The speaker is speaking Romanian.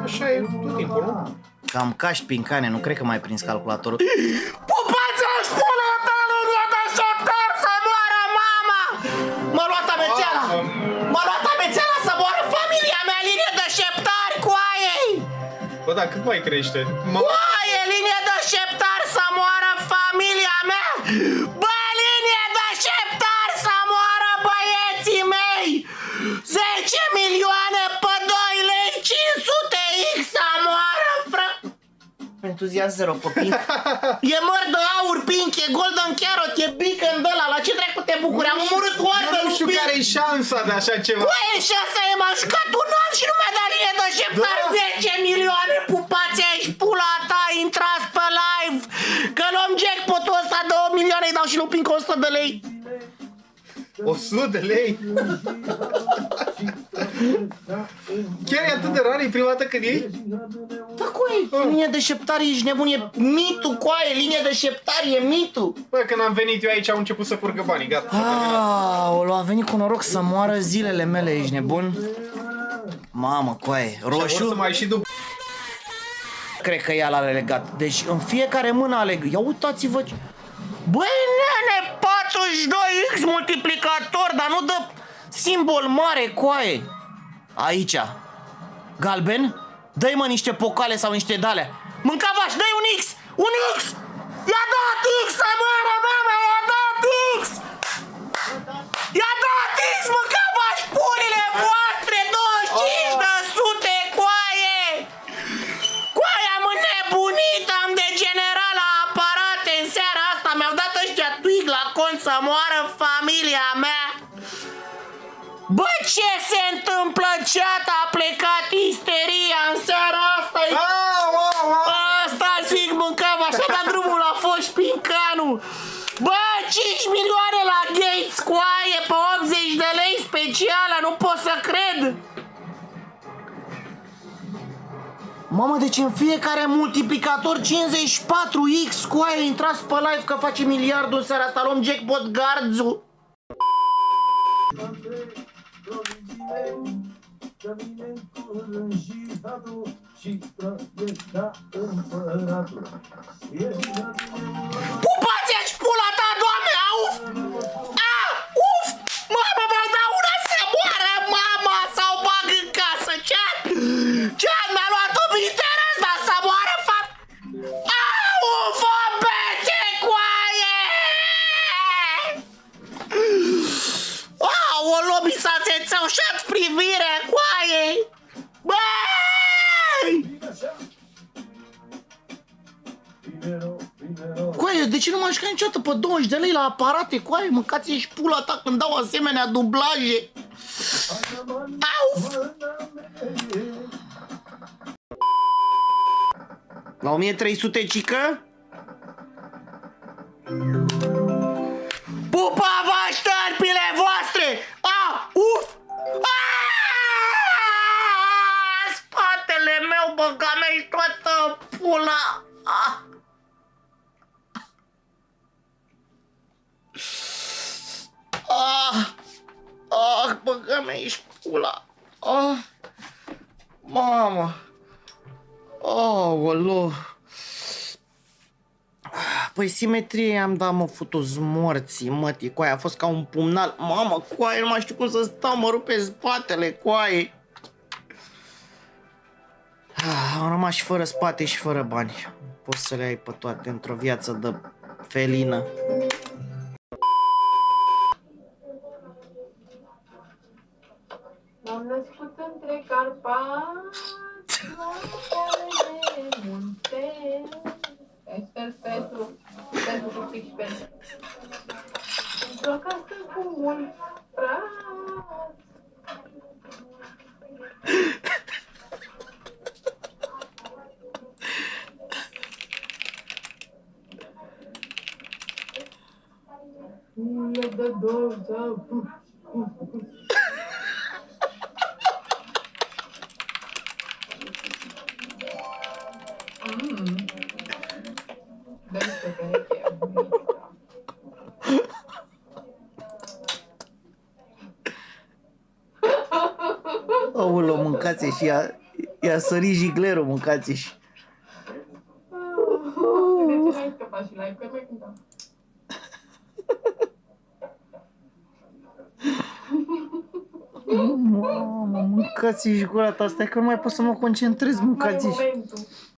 Așa e tot timpul, nu? Cam caști pincane, nu cred că mai prins calculatorul. Pupați-aș pula ta, linie de șeptar, să moară mama! M-a luat amețeala! M-a luat amețeala să moară familia mea, linie de șeptari, coaiei! Bă, da, cât mai crește? Coaie, linie de șeptari, să moară familia mea! Bă, linie de șeptari, să moară băieții mei! 10 milioane pe 2 lei, 500 X, să moară, fră... Entuziasm zero, copii. E măr de aur, pink, e golden carrot, e beacon de ăla, la ce dracu te bucuri? Am omorât oară, Nu știu care e șansa de așa ceva. Băi, și asta e, m-a jucat un an și nu mi-a dat linie de șeptar, 10 milioane, pupați aici, pula ta, intrați pe live, că luăm jackpot-ul ăsta de 8 milioane, îi dau și lui Pink 100 de lei. 100 de lei? Chiar e atât de rar, e prima dată când iei? Da, coaie, linie de șeptar, ești nebun, e mitul, coaie, linie de șeptar, e mitul. Bă, când am venit eu aici au început să curgă banii, gata. Aoleu, a venit cu noroc să moară zilele mele, ești nebun? Mamă, coaie, Vor să roșu? mai și după. Cred că ea l-a legat. Deci în fiecare mână aleg. Ia uitați-vă ce... Băi, nene, 42X multiplicator, dar nu dă Simbol mare, coaie. Aici. Galben? Dă-i mă niște pocale sau niște dale. Mâncavaș, dă-i un X! Un X! I-a dat X, să moară, mama, i-a dat X! I-a dat X, mâncavaș, pulile voastre, 25 de sute, coaie! Coaie, am înnebunit, am degenerat la aparate în seara asta, mi-au dat ăștia twig la cont să moară familia mea! Bă, ce se întâmplă, chat? A plecat isteria în seara asta! Asta zic, mâncam, așa da drumul la Foș Pincanu! Bă, 5 milioane la Gates, coaie, pe 80 de lei specială, nu pot să cred! Mamă, deci în fiecare multiplicator 54X, coaie, intrați pe live că face miliardul în seara asta, luăm jackpot Gardzu. Pupați-aș pula ta, doamne, auf! A, uf! Mama, m-a dat una să moară, mama, sau bag în casă, chat! Chat, mi-a luat un interes, dar să moară, fapt! Uf, o bete, coaie! Aoleu, mi s-a țețăușat privirea, coaie! Băi! Coaie, de ce nu m-aș juca niciodată pe 20 de lei la aparate, coaie? Mâncați-și pula ta când dau asemenea dublaje. Auf! La 1300, cică? Pupa-vă ștărpile voastre! A, uf! A! Spatele meu, băga mea-și toată pula! A! Băga mea-și pula. Mamă. Aoleu. Păi simetrie am dat, mă, futu-ți morții, mătii, coaie, a fost ca un pumnal. Mamă, coaie, nu mai știu cum să stau, mă rupe spatele, coaie. Am rămas și fără spate și fără bani. Poți să le ai pe toate într-o viață de felină. M-am născut între Carpați, noaptele de munte. Sper pentru copii și pentru. Într-o casă cu mulți frați. Le dă doza. Aoleu, mâncați și ea. I-a sărit jiglerul, mâncați-și. De ce n-ai scăpat și live? Că mai cântam. Mamă, mâncați-și gura ta, stai că nu mai pot să mă concentrez, Mai e mâncați-și. momentul.